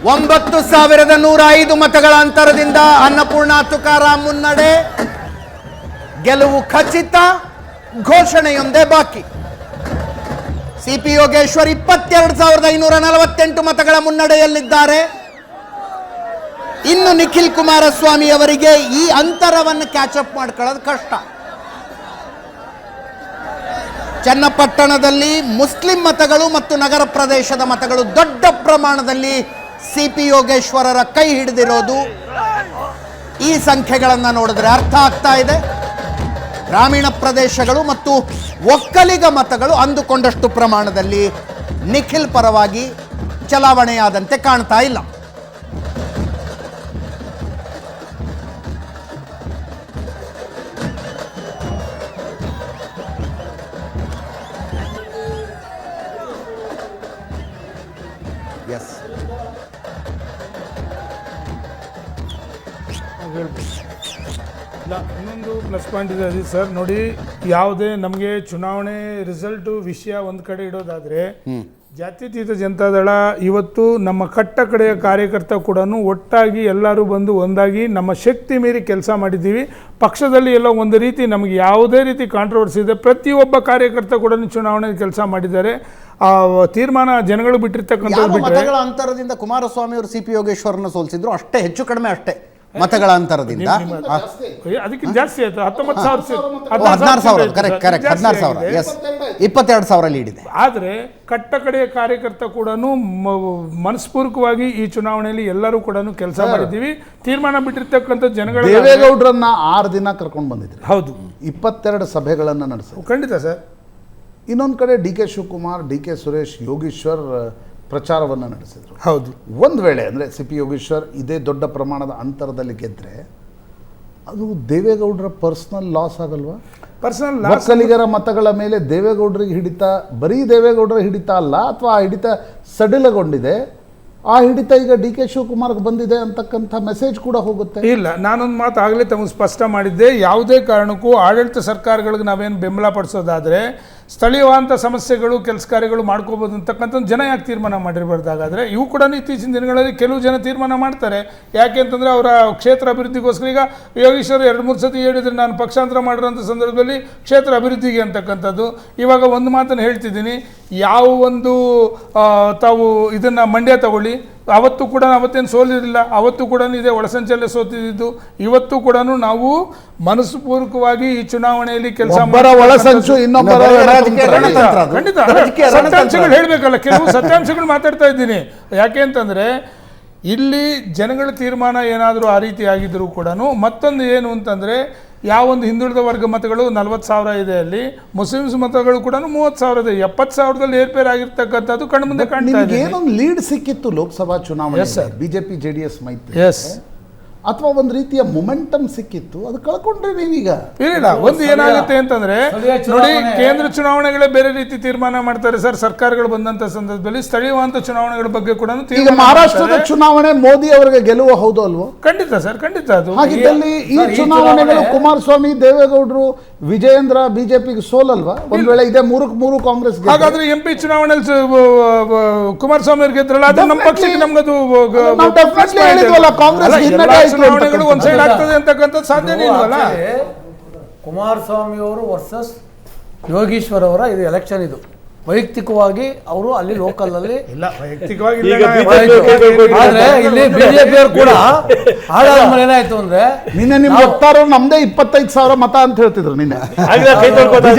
9,105 ಮತಗಳ ಅಂತರದಿಂದ ಅನ್ನಪೂರ್ಣ ತುಕಾರಾಂ ಮುನ್ನಡೆ. ಗೆಲುವು ಖಚಿತ, ಘೋಷಣೆಯೊಂದೇ ಬಾಕಿ. ಸಿಪಿ ಯೋಗೇಶ್ವರ್ 22,548 ಮತಗಳ ಮುನ್ನಡೆಯಲ್ಲಿದ್ದಾರೆ. ಇನ್ನು ನಿಖಿಲ್ ಕುಮಾರಸ್ವಾಮಿ ಅವರಿಗೆ ಈ ಅಂತರವನ್ನು ಕ್ಯಾಚಪ್ ಮಾಡ್ಕೊಳ್ಳೋದು ಕಷ್ಟ. ಚನ್ನಪಟ್ಟಣದಲ್ಲಿ ಮುಸ್ಲಿಂ ಮತಗಳು ಮತ್ತು ನಗರ ಪ್ರದೇಶದ ಮತಗಳು ದೊಡ್ಡ ಪ್ರಮಾಣದಲ್ಲಿ ಸಿಪಿ ಯೋಗೇಶ್ವರರ ಕೈ ಹಿಡಿದಿರೋದು ಈ ಸಂಖ್ಯೆಗಳನ್ನು ನೋಡಿದ್ರೆ ಅರ್ಥ ಆಗ್ತಾ ಇದೆ. ಗ್ರಾಮೀಣ ಪ್ರದೇಶಗಳು ಮತ್ತು ಒಕ್ಕಲಿಗ ಮತಗಳು ಅಂದುಕೊಂಡಷ್ಟು ಪ್ರಮಾಣದಲ್ಲಿ ನಿಖಿಲ್ ಪರವಾಗಿ ಚಲಾವಣೆಯಾದಂತೆ ಕಾಣ್ತಾ ಇಲ್ಲ. ಎಸ್, ಇಲ್ಲ, ಇನ್ನೊಂದು ಪ್ಲಸ್ ಪಾಯಿಂಟ್ ಇದೆ ಅಜಿತ್ ಸರ್. ನೋಡಿ, ಯಾವುದೇ ನಮಗೆ ಚುನಾವಣೆ ರಿಸಲ್ಟು ವಿಷಯ ಒಂದು ಕಡೆ ಇಡೋದಾದರೆ, ಜಾತ್ಯತೀತ ಜನತಾದಳ ಇವತ್ತು ನಮ್ಮ ಕಟ್ಟ ಕಡೆಯ ಕಾರ್ಯಕರ್ತ ಕೂಡ ಒಟ್ಟಾಗಿ ಎಲ್ಲರೂ ಬಂದು ಒಂದಾಗಿ ನಮ್ಮ ಶಕ್ತಿ ಮೀರಿ ಕೆಲಸ ಮಾಡಿದ್ದೀವಿ. ಪಕ್ಷದಲ್ಲಿ ಎಲ್ಲೋ ಒಂದು ರೀತಿ ನಮಗೆ ಯಾವುದೇ ರೀತಿ ಕಾಂಟ್ರವರ್ಸಿ ಇದೆ, ಪ್ರತಿಯೊಬ್ಬ ಕಾರ್ಯಕರ್ತ ಕೂಡ ಚುನಾವಣೆ ಕೆಲಸ ಮಾಡಿದ್ದಾರೆ. ಆ ತೀರ್ಮಾನ ಜನಗಳು ಬಿಟ್ಟಿರ್ತಕ್ಕಂಥ ಮತಗಳ ಅಂತರದಿಂದ ಕುಮಾರಸ್ವಾಮಿ ಅವರು ಸಿಪಿ ಯೋಗೇಶ್ವರನ ಸೋಲಿಸಿದ್ರು, ಅಷ್ಟೇ, ಹೆಚ್ಚು ಕಡಿಮೆ ಅಷ್ಟೇ ಮತಗಳ ಅಂತರದಿಂದ. ಅದಕ್ಕಿಂತ ಜಾಸ್ತಿ ಆಯ್ತು, 16,000 ಕರೆಕ್ಟ್ 16,000, ಎಸ್, 22,000 ಲೀಡ್ ಇದೆ. ಆದರೆ ಕಟ್ಟ ಕಡೆಯ ಕಾರ್ಯಕರ್ತ ಕೂಡ ಮನಸ್ಪೂರ್ವಕವಾಗಿ ಈ ಚುನಾವಣೆಯಲ್ಲಿ ಎಲ್ಲರೂ ಕೂಡ ಕೆಲಸ ಮಾಡಿದ್ದೀವಿ. ತೀರ್ಮಾನ ಬಿಟ್ಟಿರ್ತಕ್ಕಂಥ ಜನಗಳ ದೇವೇಗೌಡರನ್ನ 6 ದಿನ ಕರ್ಕೊಂಡು ಬಂದಿದ್ರು. ಹೌದು, 22 ಸಭೆಗಳನ್ನು ನಡೆಸಿದ್ರು. ಖಂಡಿತ ಸರ್. ಇನ್ನೊಂದು ಕಡೆ D K Shivakumar, D K Suresh, Yogeshwar ಪ್ರಚಾರವನ್ನು ನಡೆಸಿದರು. ಹೌದು, ಒಂದು ವೇಳೆ ಅಂದರೆ ಸಿ ಪಿ ಯೋಗೀಶ್ವರ್ ಇದೇ ದೊಡ್ಡ ಪ್ರಮಾಣದ ಅಂತರದಲ್ಲಿ ಗೆದ್ದರೆ ಅದು ದೇವೇಗೌಡರ ಪರ್ಸನಲ್ ಲಾಸ್ ಆಗಲ್ವಾ? ಪರ್ಸನಲ್ ಒಕ್ಕಲಿಗರ ಮತಗಳ ಮೇಲೆ ದೇವೇಗೌಡರಿಗೆ ಹಿಡಿತ, ಬರೀ ದೇವೇಗೌಡರ ಹಿಡಿತ ಅಲ್ಲ, ಅಥವಾ ಆ ಹಿಡಿತ ಸಡಿಲಗೊಂಡಿದೆ, ಆ ಹಿಡಿತ ಈಗ ಡಿ ಕೆ ಶಿವಕುಮಾರ್ಗೆ ಬಂದಿದೆ ಅಂತಕ್ಕಂಥ ಮೆಸೇಜ್ ಕೂಡ ಹೋಗುತ್ತೆ. ಇಲ್ಲ, ನಾನೊಂದು ಮಾತು ಆಗಲೇ ತಮಗೆ ಸ್ಪಷ್ಟ ಮಾಡಿದ್ದೆ. ಯಾವುದೇ ಕಾರಣಕ್ಕೂ ಆಡಳಿತ ಸರ್ಕಾರಗಳಿಗೆ ನಾವೇನು ಬೆಂಬಲ ಪಡಿಸೋದಾದರೆ ಸ್ಥಳೀಯವಾದಂಥ ಸಮಸ್ಯೆಗಳು, ಕೆಲಸ ಕಾರ್ಯಗಳು ಮಾಡ್ಕೋಬೋದು ಅಂತಕ್ಕಂಥ ಜನ ಯಾಕೆ ತೀರ್ಮಾನ ಮಾಡಿರಬಾರ್ದು? ಹಾಗಾದರೆ ಇವು ಕೂಡ ಇತ್ತೀಚಿನ ದಿನಗಳಲ್ಲಿ ಕೆಲವು ಜನ ತೀರ್ಮಾನ ಮಾಡ್ತಾರೆ. ಯಾಕೆ ಅಂತಂದರೆ ಅವರ ಕ್ಷೇತ್ರ ಅಭಿವೃದ್ಧಿಗೋಸ್ಕರ. ಈಗ ಯೋಗೀಶ್ವರ್ 2-3 ಸತಿ ಹೇಳಿದರೆ ನಾನು ಪಕ್ಷಾಂತರ ಮಾಡಿರೋಂಥ ಸಂದರ್ಭದಲ್ಲಿ ಕ್ಷೇತ್ರ ಅಭಿವೃದ್ಧಿಗೆ ಅಂತಕ್ಕಂಥದ್ದು. ಇವಾಗ ಒಂದು ಮಾತನ್ನು ಹೇಳ್ತಿದ್ದೀನಿ, ಯಾವ ಒಂದು ತಾವು ಇದನ್ನು ಮಂಡ್ಯ ತಗೊಳ್ಳಿ, ಅವತ್ತು ಕೂಡ ಅವತ್ತೇನು ಸೋಲಿರಲಿಲ್ಲ, ಅವತ್ತು ಕೂಡ ಇದೇ ಒಳಸಂಚಲ್ಲೇ ಸೋತಿದ್ದು. ಇವತ್ತು ಕೂಡ ನಾವು ಮನಸ್ಪೂರ್ವಕವಾಗಿ ಈ ಚುನಾವಣೆಯಲ್ಲಿ ಕೆಲಸ ಒಳಸಂಚು, ಇನ್ನೊಬ್ಬರ ಖಂಡಿತ ಸತ್ಯಾಂಶಗಳು ಹೇಳಬೇಕಲ್ಲ, ಕೆಲವು ಸತ್ಯಾಂಶಗಳು ಮಾತಾಡ್ತಾ ಇದ್ದೀನಿ. ಯಾಕೆ ಅಂತಂದರೆ ಇಲ್ಲಿ ಜನಗಳ ತೀರ್ಮಾನ ಏನಾದರೂ ಆ ರೀತಿ ಆಗಿದ್ದರೂ ಕೂಡ, ಮತ್ತೊಂದು ಏನು ಅಂತಂದರೆ, ಯಾವೊಂದು ಹಿಂದುಳಿದ ವರ್ಗ ಮತಗಳು 40,000 ಇದೆ, ಅಲ್ಲಿ ಮುಸ್ಲಿಮ್ಸ್ ಮತಗಳು ಕೂಡ 30,000 ಇದೆ. 70,000ದಲ್ಲಿ ಏರ್ಪೇರ್ ಆಗಿರ್ತಕ್ಕಂಥದ್ದು ಕಣ್ಮುಂದೆ ಕಾಣ್ತಾ ಇದೆ. ಏನೊಂದು ಲೀಡ್ ಸಿಕ್ಕಿತ್ತು ಲೋಕಸಭಾ ಚುನಾವಣೆ, ಬಿಜೆಪಿ ಜೆಡಿಎಸ್ ಮೈತ್ರಿ, ಅಥವಾ ಒಂದು ರೀತಿಯ ಮೊಮೆಂಟಮ್ ಸಿಕ್ಕಿತ್ತು, ಅದು ಕಳ್ಕೊಂಡ್ರೆ ನೀವೀಗ ಇಲ್ಲ. ಒಂದು ಏನಾಗುತ್ತೆ ಅಂತಂದ್ರೆ, ನೋಡಿ, ಕೇಂದ್ರ ಚುನಾವಣೆಗಳೇ ಬೇರೆ ರೀತಿ ತೀರ್ಮಾನ ಮಾಡ್ತಾರೆ ಸರ್. ಸರ್ಕಾರಗಳು ಬಂದಂತ ಸಂದರ್ಭದಲ್ಲಿ ಸ್ಥಳೀಯವಾದ ಚುನಾವಣೆಗಳ ಬಗ್ಗೆ ಕೂಡ ಈಗ ಮಹಾರಾಷ್ಟ್ರದ ಚುನಾವಣೆ ಮೋದಿ ಅವರಿಗೆ ಗೆಲುವು ಹೌದು ಅಲ್ವೋ? ಖಂಡಿತ ಸರ್, ಖಂಡಿತ. ಅದು ಹಾಗಿದ್ದಲ್ಲಿ ಈ ಚುನಾವಣೆಗಳು ಕುಮಾರಸ್ವಾಮಿ, ದೇವೇಗೌಡರು, ವಿಜಯೇಂದ್ರ ಬಿಜೆಪಿಗೆ ಸೋಲಲ್ವಾ? ಒಂದ್ ವೇಳೆ ಇದೆ 3-3 ಕಾಂಗ್ರೆಸ್. ಹಾಗಾದ್ರೆ MP ಚುನಾವಣೆಯಲ್ಲಿ ಕುಮಾರಸ್ವಾಮಿ ಅವ್ರಿಗೆ ಗೆದ್ರಲ್ಲ, ಅದು ನಮ್ಮ ಪಕ್ಷಕ್ಕೆ ನಮ್ಗದು ಕಾಂಗ್ರೆಸ್ ಚುನಾವಣೆಗಳು ಒಂದ್ ಸೈಡ್ ಆಗ್ತದೆ ಅಂತಕ್ಕಂಥದ್ದು ಸಾಧ್ಯನೇ ಇಲ್ವಲ್ಲ. ಕುಮಾರಸ್ವಾಮಿ ಅವರು ವರ್ಸಸ್ ಯೋಗೀಶ್ವರ್ ಅವರ ಇದು ಎಲೆಕ್ಷನ್. ಇದು ವೈಯಕ್ತಿಕವಾಗಿ ಅವರು ಅಲ್ಲಿ ಲೋಕಲ್ ಅಲ್ಲಿ ಇಲ್ಲ, ವೈಯಕ್ತಿಕವಾಗಿ ಆದ್ರೆ ಇಲ್ಲಿ ಬಿಜೆಪಿ ಅವರು ಕೂಡ ಹಾಳಾದ್ಮೇಲೆ ಏನಾಯ್ತು ಅಂದ್ರೆ, ನಿನ್ನೆ ನಿಮ್ ವಕ್ತಾರರು ನಮ್ದೇ 25,000 ಮತ ಅಂತ ಹೇಳ್ತಿದ್ರು ನಿನ್ನೆ.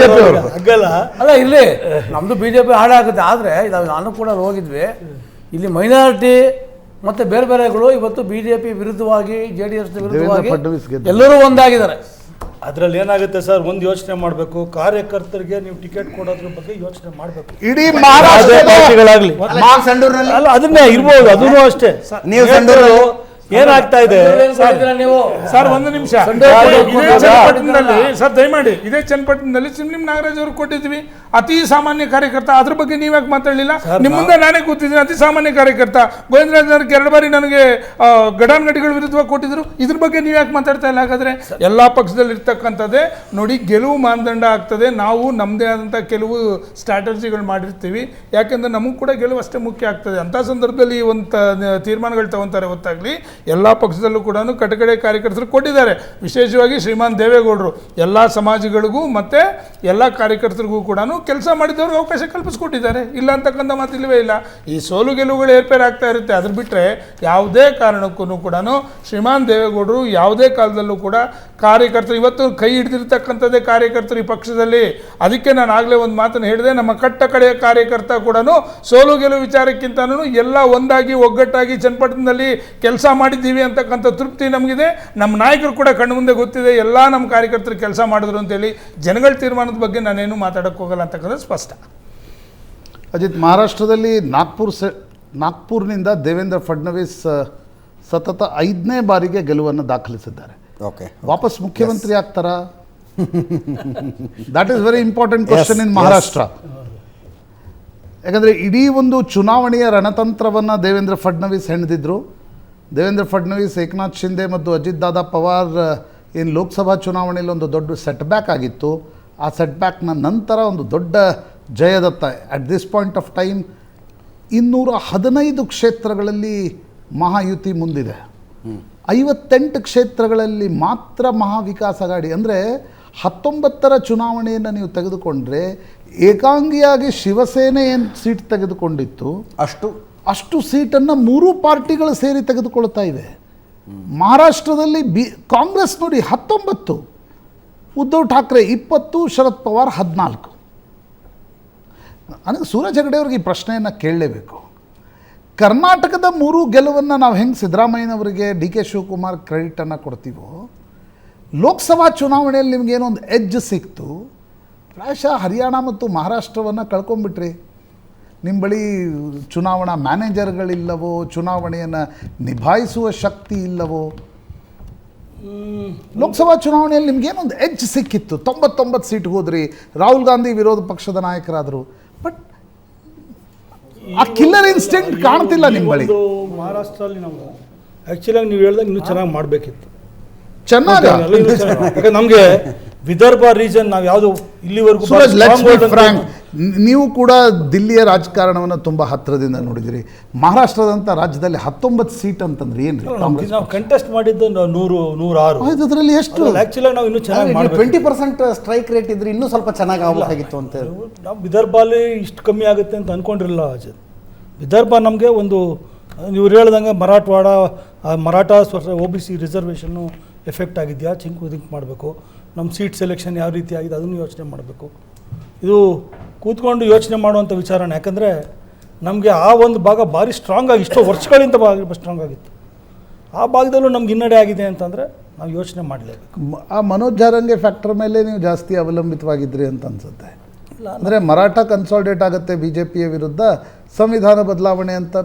ಅಲ್ಲ, ಇಲ್ಲಿ ನಮ್ದು ಬಿಜೆಪಿ ಹಾಳಾಗುತ್ತೆ. ಆದ್ರೆ ನಾನು ಕೂಡ ಹೋಗಿದ್ವಿ, ಇಲ್ಲಿ ಮೈನಾರಿಟಿ ಮತ್ತೆ ಬೇರೆ ಬೇರೆಗಳು ಇವತ್ತು ಬಿಜೆಪಿ ವಿರುದ್ಧವಾಗಿ, JDS ವಿರುದ್ಧವಾಗಿ ಎಲ್ಲರೂ ಒಂದಾಗಿದ್ದಾರೆ. ಅದರಲ್ಲಿ ಏನಾಗುತ್ತೆ ಸರ್, ಒಂದು ಯೋಚನೆ ಮಾಡಬೇಕು, ಕಾರ್ಯಕರ್ತರಿಗೆ ನೀವು ಟಿಕೆಟ್ ಕೊಡೋದ್ರ ಬಗ್ಗೆ ಯೋಚನೆ ಮಾಡಬೇಕು. ಇಡೀ ಮಹಾರಾಷ್ಟ್ರಗಳಾಗಲಿ ಅಲ್ಲ, ಅದನ್ನೇ ಇರ್ಬೋದು, ಅದೂ ಅಷ್ಟೇ. ನೀವು ಏನಾಗ್ತಾ ಇದೆ ಏನ್ ಮಾಡಿದ್ದೀರಾ ನೀವು? ಸರ್ ಒಂದು ನಿಮಿಷ, ಸಂಡೇ ಇದೇ ಚನ್ನಪಟ್ಟಣದಲ್ಲಿ ಸರ್ ದಯಮಾಡಿ ಇದೇ ಚನ್ನಪಟ್ಟಣದಲ್ಲಿ ಸಿಮ್ನಿಮ್ ನಾಗರಾಜ್ ಅವರು ಕೊಟ್ಟಿದ್ವಿ, ಅತಿ ಸಾಮಾನ್ಯ ಕಾರ್ಯಕರ್ತ. ಅದ್ರ ಬಗ್ಗೆ ನೀವ್ಯಾಕೆ ಮಾತಾಡಲಿಲ್ಲ? ನಿಮ್ಮ ಮುಂದೆ ನಾನೇ ಕೂತಿದ್ದೀನಿ, ಅತಿ ಸಾಮಾನ್ಯ ಕಾರ್ಯಕರ್ತ ಗೋವಿಂದರಾಜ್ 2 ಬಾರಿ ನನಗೆ ಘಟಾನುಘಟಿಗಳ ವಿರುದ್ಧವಾಗಿ ಕೊಟ್ಟಿದ್ರು. ಇದ್ರ ಬಗ್ಗೆ ನೀವ್ಯಾಕೆ ಮಾತಾಡ್ತಾ ಇಲ್ಲ? ಹಾಗಾದ್ರೆ ಎಲ್ಲಾ ಪಕ್ಷದಲ್ಲಿ ಇರ್ತಕ್ಕಂಥದ್ದೇ ನೋಡಿ, ಗೆಲುವು ಮಾನದಂಡ ಆಗ್ತದೆ. ನಾವು ನಮ್ಮದೇ ಆದಂಥ ಕೆಲವು ಸ್ಟ್ರಾಟಜಿಗಳು ಮಾಡಿರ್ತೀವಿ, ಯಾಕೆಂದ್ರೆ ನಮಗೂ ಕೂಡ ಗೆಲುವು ಅಷ್ಟೇ ಮುಖ್ಯ ಆಗ್ತದೆ. ಅಂಥ ಸಂದರ್ಭದಲ್ಲಿ ಒಂದು ತೀರ್ಮಾನಗಳು ತಗೊತಾರೆ ಹೊತ್ತಾಗಲಿ ಎಲ್ಲ ಪಕ್ಷದಲ್ಲೂ ಕೂಡ ಕಟಕಡೆ ಕಾರ್ಯಕರ್ತರು ಕೊಟ್ಟಿದ್ದಾರೆ. ವಿಶೇಷವಾಗಿ ಶ್ರೀಮಾನ್ ದೇವೇಗೌಡರು ಎಲ್ಲ ಸಮಾಜಗಳಿಗೂ ಮತ್ತು ಎಲ್ಲ ಕಾರ್ಯಕರ್ತರಿಗೂ ಕೂಡ ಕೆಲಸ ಮಾಡಿದವ್ರಿಗೆ ಅವಕಾಶ ಕಲ್ಪಿಸ್ಕೊಟ್ಟಿದ್ದಾರೆ. ಇಲ್ಲ ಅಂತಕ್ಕಂಥ ಮಾತಿಲ್ಲವೇ ಇಲ್ಲ. ಈ ಸೋಲು ಗೆಲುವುಗಳು ಏರ್ಪೇರ್ ಆಗ್ತಾ ಇರುತ್ತೆ. ಅದ್ರ ಬಿಟ್ಟರೆ ಯಾವುದೇ ಕಾರಣಕ್ಕೂ ಕೂಡ ಶ್ರೀಮಾನ್ ದೇವೇಗೌಡರು ಯಾವುದೇ ಕಾಲದಲ್ಲೂ ಕೂಡ ಕಾರ್ಯಕರ್ತರು ಇವತ್ತು ಕೈ ಹಿಡಿದಿರ್ತಕ್ಕಂಥದ್ದೇ ಕಾರ್ಯಕರ್ತರು ಈ ಪಕ್ಷದಲ್ಲಿ. ಅದಕ್ಕೆ ನಾನು ಆಗಲೇ ಒಂದು ಮಾತನ್ನು ಹೇಳಿದೆ, ನಮ್ಮ ಕಟ್ಟ ಕಡೆಯ ಕಾರ್ಯಕರ್ತ ಕೂಡ ಸೋಲು ಗೆಲುವು ವಿಚಾರಕ್ಕಿಂತನೂ ಎಲ್ಲ ಒಂದಾಗಿ ಒಗ್ಗಟ್ಟಾಗಿ ಚನ್ನಪಟ್ಟಣದಲ್ಲಿ ಕೆಲಸ ಮಾಡಿದ್ದೀವಿ ಅಂತಕ್ಕಂಥ ತೃಪ್ತಿ ನಮಗಿದೆ. ನಮ್ಮ ನಾಯಕರು ಕೂಡ ಕಣ್ಣು ಮುಂದೆ ಗೊತ್ತಿದೆ, ಎಲ್ಲ ನಮ್ಮ ಕಾರ್ಯಕರ್ತರು ಕೆಲಸ ಮಾಡಿದ್ರು ಅಂತೇಳಿ. ಜನಗಳ ತೀರ್ಮಾನದ ಬಗ್ಗೆ ನಾನೇನು ಮಾತಾಡೋಕ್ಕೆ ಹೋಗಲ್ಲ ಅಂತಕ್ಕಂಥದ್ದು ಸ್ಪಷ್ಟ. ಅಜಿತ್, ಮಹಾರಾಷ್ಟ್ರದಲ್ಲಿ ನಾಗ್ಪುರ್ನಿಂದ ದೇವೇಂದ್ರ ಫಡ್ನವೀಸ್ ಸತತ 5ನೇ ಬಾರಿಗೆ ಗೆಲುವನ್ನು ದಾಖಲಿಸಿದ್ದಾರೆ. ಓಕೆ, ವಾಪಸ್ ಮುಖ್ಯಮಂತ್ರಿ ಆಗ್ತಾರಾ? That is very important question in Maharashtra. ಯಾಕಂದರೆ ಇಡೀ ಒಂದು ಚುನಾವಣೆಯ ರಣತಂತ್ರವನ್ನು ದೇವೇಂದ್ರ ಫಡ್ನವೀಸ್ ಹೆಣೆದಿದ್ರು. ದೇವೇಂದ್ರ ಫಡ್ನವೀಸ್, ಏಕನಾಥ್ ಶಿಂದೆ ಮತ್ತು ಅಜಿತ್ ದಾದಾ ಪವಾರ್ ಏನು ಲೋಕಸಭಾ ಚುನಾವಣೆಯಲ್ಲಿ ಒಂದು ದೊಡ್ಡ ಸೆಟ್ಬ್ಯಾಕ್ ಆಗಿತ್ತು. ಆ ಸೆಟ್ಬ್ಯಾಕ್ನ ನಂತರ ಒಂದು ದೊಡ್ಡ ಜಯದತ್ತ. At this point of time 215 ಕ್ಷೇತ್ರಗಳಲ್ಲಿ ಮಹಾಯುತಿ ಮುಂದಿದೆ. 58 ಕ್ಷೇತ್ರಗಳಲ್ಲಿ ಮಾತ್ರ ಮಹಾವಿಕಾಸ್ ಅಘಾಡಿ. ಅಂದರೆ 19ರ ಚುನಾವಣೆಯನ್ನು ನೀವು ತೆಗೆದುಕೊಂಡ್ರೆ ಏಕಾಂಗಿಯಾಗಿ ಶಿವಸೇನೆ ಏನು ಸೀಟ್ ತೆಗೆದುಕೊಂಡಿತ್ತು ಅಷ್ಟು ಸೀಟನ್ನು 3 ಪಾರ್ಟಿಗಳು ಸೇರಿ ತೆಗೆದುಕೊಳ್ತಾ ಇವೆ. ಮಹಾರಾಷ್ಟ್ರದಲ್ಲಿ ಕಾಂಗ್ರೆಸ್ ನೋಡಿ 19, ಉದ್ಧವ್ ಠಾಕ್ರೆ 20, ಶರದ್ ಪವಾರ್ 14. ನನಗೆ ಸೂರಜ್ ಹೆಗಡೆ ಅವ್ರಿಗೆ ಈ ಪ್ರಶ್ನೆಯನ್ನು ಕೇಳಲೇಬೇಕು. ಕರ್ನಾಟಕದ 3 ಗೆಲುವನ್ನು ನಾವು ಹೆಂಗೆ ಸಿದ್ದರಾಮಯ್ಯನವರಿಗೆ, ಡಿ ಕೆ ಶಿವಕುಮಾರ್ ಕ್ರೆಡಿಟನ್ನು ಕೊಡ್ತೀವೋ, ಲೋಕಸಭಾ ಚುನಾವಣೆಯಲ್ಲಿ ನಿಮಗೇನೋ ಒಂದು ಎಡ್ಜ್ ಸಿಕ್ತು. ಪ್ರಾಯಶಃ ಹರಿಯಾಣ ಮತ್ತು ಮಹಾರಾಷ್ಟ್ರವನ್ನು ಕಳ್ಕೊಂಡ್ಬಿಟ್ರಿ. ನಿಮ್ಮ ಬಳಿ ಚುನಾವಣಾ ಮ್ಯಾನೇಜರ್ಗಳಿಲ್ಲವೋ, ಚುನಾವಣೆಯನ್ನು ನಿಭಾಯಿಸುವ ಶಕ್ತಿ ಇಲ್ಲವೋ. ಲೋಕಸಭಾ ಚುನಾವಣೆಯಲ್ಲಿ ನಿಮಗೇನೊಂದು ಎಡ್ಜ್ ಸಿಕ್ಕಿತ್ತು. 99 ಸೀಟ್ಗೆ ಹೋದ್ರಿ, ರಾಹುಲ್ ಗಾಂಧಿ ವಿರೋಧ ಪಕ್ಷದ ನಾಯಕರಾದರು. ಬಟ್ ಆ ಕಿಲ್ಲರ್ ಇನ್ಸ್ಟಿಂಕ್ಟ್ ಕಾಣ್ತಿಲ್ಲ ನಿಮ್ಮ ಬಳಿ. ಮಹಾರಾಷ್ಟ್ರದಲ್ಲಿ ನಾವು ಆ್ಯಕ್ಚುಲಾಗಿ ನೀವು ಹೇಳ್ದಾಗ ಇನ್ನೂ ಚೆನ್ನಾಗಿ ಮಾಡಬೇಕಿತ್ತು. ಚೆನ್ನಾಗಿ ಯಾಕಂದ್ರೆ ನಮಗೆ ವಿದರ್ಭ ರೀಜನ್ ನಾವು ಯಾವುದು ಇಲ್ಲಿವರೆಗೂ ಫ್ರಾಂಕ್, ನೀವು ಕೂಡ ದಿಲ್ಲಿಯ ರಾಜಕಾರಣವನ್ನು ತುಂಬ ಹತ್ತಿರದಿಂದ ನೋಡಿದಿರಿ. ಮಹಾರಾಷ್ಟ್ರದಂಥ ರಾಜ್ಯದಲ್ಲಿ 19 ಸೀಟ್ ಅಂತಂದ್ರೆ ಏನು? ನಾವು ಕಂಟೆಸ್ಟ್ ಮಾಡಿದ್ದು 106. ಅದರಲ್ಲಿ ಎಷ್ಟು? ಆ್ಯಕ್ಚುಲಾಗಿ ನಾವು ಇನ್ನೂ ಚೆನ್ನಾಗಿ ಮಾಡಬೇಕು. 20% ಸ್ಟ್ರೈಕ್ ರೇಟ್ ಇದ್ರೆ ಇನ್ನೂ ಸ್ವಲ್ಪ ಚೆನ್ನಾಗಿ ಆಗಬೇಕಾಗಿತ್ತು ಅಂತ. ನಾವು ವಿದರ್ಭಲ್ಲಿ ಇಷ್ಟು ಕಮ್ಮಿ ಆಗುತ್ತೆ ಅಂತ ಅಂದ್ಕೊಂಡಿರಲಿಲ್ಲ ಅಜಯ್. ವಿದರ್ಭ ನಮಗೆ ಒಂದು ಇವ್ರು ಹೇಳ್ದಂಗೆ ಮರಾಠ OBC ರಿಸರ್ವೇಷನ್ನು ಎಫೆಕ್ಟ್ ಆಗಿದೆಯಾ ಥಿಂಕ್ ಮಾಡಬೇಕು. ನಮ್ಮ ಸೀಟ್ ಸೆಲೆಕ್ಷನ್ ಯಾವ ರೀತಿ ಆಗಿದೆ ಅದನ್ನು ಯೋಚನೆ ಮಾಡಬೇಕು. ಇದು ಕೂತ್ಕೊಂಡು ಯೋಚನೆ ಮಾಡುವಂಥ ವಿಚಾರಣ. ಯಾಕಂದರೆ ನಮಗೆ ಆ ಒಂದು ಭಾಗ ಭಾರಿ ಸ್ಟ್ರಾಂಗ್ ಆಗಿ ಇಷ್ಟು ವರ್ಷಗಳಿಂದ ಸ್ಟ್ರಾಂಗ್ ಆಗಿತ್ತು. ಆ ಭಾಗದಲ್ಲೂ ನಮ್ಗೆ ಹಿನ್ನಡೆ ಆಗಿದೆ ಅಂತಂದರೆ ನಾವು ಯೋಚನೆ ಮಾಡಲೇಬೇಕು. ಆ ಮನೋಜ್ ಜಾರಂಗೆ ಫ್ಯಾಕ್ಟರ್ ಮೇಲೆ ನೀವು ಜಾಸ್ತಿ ಅವಲಂಬಿತವಾಗಿದ್ರಿ ಅಂತ ಅನ್ಸುತ್ತೆ. ಅಂದರೆ ಮರಾಠ ಕನ್ಸಾಲಿಡೇಟ್ ಆಗುತ್ತೆ BJPಯ ವಿರುದ್ಧ, ಸಂವಿಧಾನ ಬದಲಾವಣೆ ಅಂತ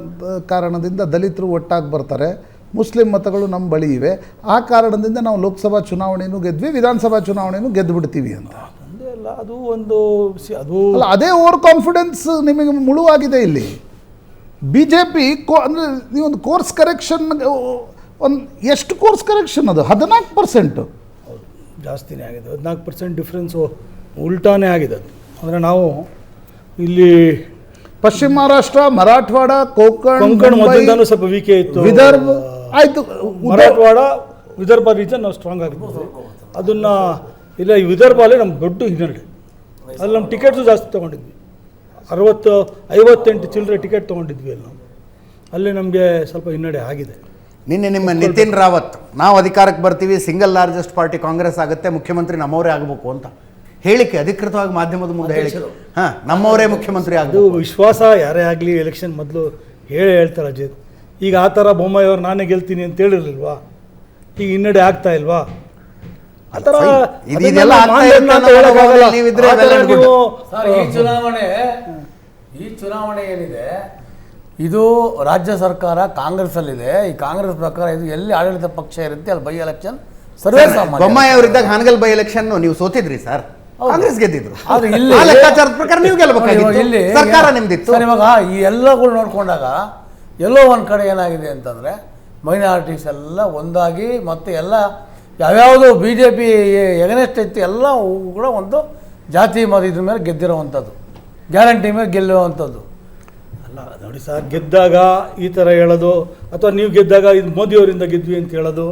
ಕಾರಣದಿಂದ ದಲಿತರು ಒಟ್ಟಾಗಿ ಬರ್ತಾರೆ, ಮುಸ್ಲಿಂ ಮತಗಳು ನಮ್ಮ ಬಳಿ ಇವೆ, ಆ ಕಾರಣದಿಂದ ನಾವು ಲೋಕಸಭಾ ಚುನಾವಣೆಯೂ ಗೆದ್ವಿ, ವಿಧಾನಸಭಾ ಚುನಾವಣೆಯೂ ಗೆದ್ದು ಬಿಡ್ತೀವಿ ಅಂತ. ಅಲ್ಲ, ಅದು ಒಂದು ಅದು ಅಲ್ಲ, ಅದೇ ಓವರ್ ಕಾನ್ಫಿಡೆನ್ಸ್ ನಿಮಗೆ ಮುಳುವಾಗಿದೆ ಇಲ್ಲಿ. BJP ಅಂದರೆ ನೀವೊಂದು ಕೋರ್ಸ್ ಕರೆಕ್ಷನ್, ಒಂದು ಎಷ್ಟು ಕೋರ್ಸ್ ಕರೆಕ್ಷನ್ ಅದು? 14%. ಜಾಸ್ತಿನೇ ಆಗಿದೆ. 14% ಡಿಫ್ರೆನ್ಸು ಉಲ್ಟಾನೇ ಆಗಿದೆ ಅದು. ಅಂದರೆ ನಾವು ಇಲ್ಲಿ ಪಶ್ಚಿಮ ಮಹಾರಾಷ್ಟ್ರ, ಮರಾಠವಾಡ, ಕೊಂಕಣ್ ಮೊದಲಿಂದಲೂ ಸ್ವಲ್ಪ ವೀಕೆ ಇತ್ತು. ವಿದರ್ಭ ಆಯಿತು, ಮರಾಠವಾಡ ವಿದರ್ಭ ರೀಜನ್ ನಾವು ಸ್ಟ್ರಾಂಗ್ ಆಗಿದ್ದೀವಿ. ಅದನ್ನು ಇಲ್ಲ, ಈ ವಿದರ್ಭಲ್ಲೇ ನಮ್ಗೆ ದೊಡ್ಡ ಹಿನ್ನಡೆ. ಅಲ್ಲಿ ನಮ್ಮ ಟಿಕೆಟ್ಸು ಜಾಸ್ತಿ ತೊಗೊಂಡಿದ್ವಿ. 58 ಚಿಲ್ಲರೆ ಟಿಕೆಟ್ ತೊಗೊಂಡಿದ್ವಿ ಅಲ್ಲಿ. ಅಲ್ಲಿ ನಮಗೆ ಸ್ವಲ್ಪ ಹಿನ್ನಡೆ ಆಗಿದೆ. ನಿನ್ನೆ ನಿಮ್ಮ ನಿತಿನ್ ರಾವತ್, ನಾವು ಅಧಿಕಾರಕ್ಕೆ ಬರ್ತೀವಿ, ಸಿಂಗಲ್ ಲಾರ್ಜೆಸ್ಟ್ ಪಾರ್ಟಿ ಕಾಂಗ್ರೆಸ್ ಆಗುತ್ತೆ, ಮುಖ್ಯಮಂತ್ರಿ ನಮ್ಮವರೇ ಆಗಬೇಕು ಅಂತ ಹೇಳಿಕೆ ಅಧಿಕೃತವಾಗಿ ಮಾಧ್ಯಮದ ಮುಂದೆ ಹೇಳಿಕೆ. ನಮ್ಮವರೇ ಮುಖ್ಯಮಂತ್ರಿ ಅದು ವಿಶ್ವಾಸ ಯಾರೇ ಆಗಲಿ ಎಲೆಕ್ಷನ್ ಮೊದಲು ಹೇಳ್ತಾರೆ ಅಜಯ್. ಈಗ ಆ ಥರ ಬೊಮ್ಮಾಯಿಯವ್ರು ನಾನೇ ಗೆಲ್ತೀನಿ ಅಂತ ಹೇಳಿರಲಿಲ್ವಾ? ಈಗ ಹಿನ್ನಡೆ ಆಗ್ತಾ ಇಲ್ವಾ? ಆ ಥರ ಈ ಚುನಾವಣೆ ಏನಿದೆ, ಇದು ರಾಜ್ಯ ಸರ್ಕಾರ ಕಾಂಗ್ರೆಸ್ಸಲ್ಲಿದೆ. ಈ ಕಾಂಗ್ರೆಸ್ ಪ್ರಕಾರ ಇದು ಎಲ್ಲಿ ಆಡಳಿತ ಪಕ್ಷ ಇರುತ್ತೆ ಅಲ್ಲಿ ಬೈ ಎಲೆಕ್ಷನ್ ಸರ್ವೇ ಸಾಮಾನ್ಯ. ಬೊಮ್ಮಾಯಿ ಅವರಿದ್ದಾಗ ಹಾನಗಲ್ ಬೈ ಎಲೆಕ್ಷನ್ ನೀವು ಸೋತಿದ್ರಿ ಸರ್, ಕಾಂಗ್ರೆಸ್ ಗೆದ್ದಿದ್ರು. ಆದ್ರೆ ಇಲ್ಲಿ ಆ ಲೆಕ್ಕಾಚಾರದ ಪ್ರಕಾರ ನೀವು ಇವಾಗ ಗೆಲ್ಲಬೇಕಾಗಿತ್ತು, ಇಲ್ಲಿ ಸರ್ಕಾರ ನಿಮ್ದಿತ್ತು. ಸರ್, ಇವಾಗ ಈ ಎಲ್ಲಗಳು ನೋಡ್ಕೊಂಡಾಗ ಎಲ್ಲೋ ಒಂದು ಕಡೆ ಏನಾಗಿದೆ ಅಂತಂದರೆ ಮೈನಾರಿಟೀಸ್ ಎಲ್ಲ ಒಂದಾಗಿ ಮತ್ತು ಎಲ್ಲ ಯಾವ್ಯಾವುದು ಬಿ ಜೆ ಪಿ ಎಗನೆಸ್ಟ್ ಇತ್ತು ಎಲ್ಲ ಕೂಡ ಒಂದು ಜಾತಿ ಮತ ಇದ್ರ ಮೇಲೆ ಗೆದ್ದಿರೋವಂಥದ್ದು, ಗ್ಯಾರಂಟಿ ಮೇಲೆ ಗೆಲ್ಲುವಂಥದ್ದು. ಅಲ್ಲ ನೋಡಿ ಸರ್, ಗೆದ್ದಾಗ ಈ ಥರ ಹೇಳೋದು, ಅಥವಾ ನೀವು ಗೆದ್ದಾಗ ಇದು ಮೋದಿಯವರಿಂದ ಗೆದ್ವಿ ಅಂತ ಹೇಳೋದು,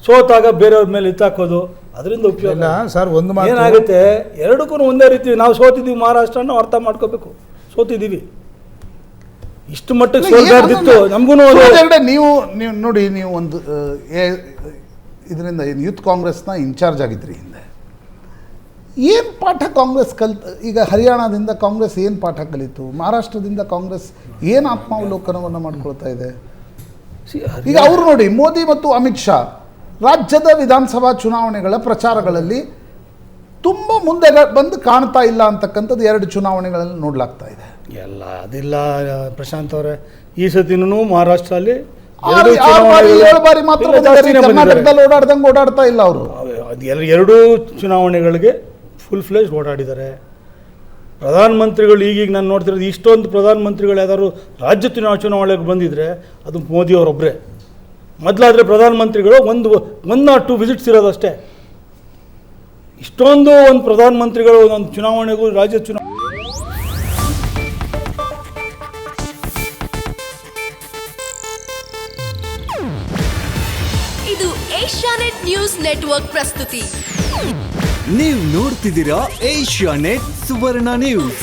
ಸೋತಾಗ ಬೇರೆಯವ್ರ ಮೇಲೆ ಎತ್ತಾಕೋದು, ಅದರಿಂದ ಉಪಯೋಗ ಇಲ್ಲ ಸರ್. ಒಂದು ಮಾತು ಏನಾಗುತ್ತೆ, ಎರಡಕ್ಕೂ ಒಂದೇ ರೀತಿ ನಾವು ಸೋತಿದ್ದೀವಿ. ಮಹಾರಾಷ್ಟ್ರನ ಅರ್ಥ ಮಾಡ್ಕೋಬೇಕು, ಸೋತಿದ್ದೀವಿ. ಇಷ್ಟು ಮಟ್ಟಿಗೆ ಸೋಲ್ಬಾರ್ದಿತ್ತು ನಮಗೂ. ನೀವು ನೋಡಿ, ನೀವು ಒಂದು ಇದರಿಂದ ಯೂತ್ ಕಾಂಗ್ರೆಸ್ನ ಇನ್ಚಾರ್ಜ್ ಆಗಿದ್ರಿ ಹಿಂದೆ. ಏನು ಪಾಠ ಕಾಂಗ್ರೆಸ್ ಈಗ ಹರಿಯಾಣದಿಂದ ಕಾಂಗ್ರೆಸ್ ಏನು ಪಾಠ ಕಲಿತು, ಮಹಾರಾಷ್ಟ್ರದಿಂದ ಕಾಂಗ್ರೆಸ್ ಏನು ಆತ್ಮಾವಲೋಕನವನ್ನು ಮಾಡ್ಕೊಳ್ತಾ ಇದೆ? ಈಗ ಅವರು ನೋಡಿ, ಮೋದಿ ಮತ್ತು ಅಮಿತ್ ಶಾ ರಾಜ್ಯದ ವಿಧಾನಸಭಾ ಚುನಾವಣೆಗಳ ಪ್ರಚಾರಗಳಲ್ಲಿ ತುಂಬ ಮುಂದೆ ಬಂದು ಕಾಣ್ತಾ ಇಲ್ಲ ಅಂತಕ್ಕಂಥದ್ದು 2 ಚುನಾವಣೆಗಳಲ್ಲಿ ನೋಡ್ಲಾಗ್ತಾ ಇದೆ. ಎಲ್ಲ ಅದಿಲ್ಲ ಪ್ರಶಾಂತ್ ಅವರೇ, ಈ ಸತಿನೂ ಮಹಾರಾಷ್ಟ್ರಲ್ಲಿ 7 ಬಾರಿ ಮಾತ್ರ ಕರ್ನಾಟಕದಲ್ಲಿ ಓಡಾಡ್ತಾ ಇಲ್ಲ ಅವರು. ಎರಡೂ ಚುನಾವಣೆಗಳಿಗೆ ಫುಲ್ ಫ್ಲೆಜ್ ಓಡಾಡಿದ್ದಾರೆ. ಪ್ರಧಾನಮಂತ್ರಿಗಳು ಈಗೀಗ ನಾನು ನೋಡ್ತಿರೋದು, ಇಷ್ಟೊಂದು ಪ್ರಧಾನಮಂತ್ರಿಗಳು ಯಾವ್ದಾದ್ರು ರಾಜ್ಯ ಚುನಾವಣೆಗೆ ಬಂದಿದ್ರೆ ಅದು ಮೋದಿಯವರೊಬ್ಬರೇ. ಮೊದಲಾದರೆ ಪ್ರಧಾನಮಂತ್ರಿಗಳು ಒಂದು 1 or 2 ವಿಸಿಟ್ಸ್ ಇರೋದಷ್ಟೇ. ಇಷ್ಟೊಂದು ಒಂದು ಪ್ರಧಾನಮಂತ್ರಿಗಳು ಒಂದು ಚುನಾವಣೆಗೂ ರಾಜ್ಯ ಚುನಾವಣೆ. ಇದು ಏಷ್ಯಾನೆಟ್ ನ್ಯೂಸ್ ನೆಟ್ವರ್ಕ್ ಪ್ರಸ್ತುತಿ. ನೀವು ನೋಡ್ತಿದ್ದೀರಾ ಏಷ್ಯಾನೆಟ್ ಸುವರ್ಣ ನ್ಯೂಸ್.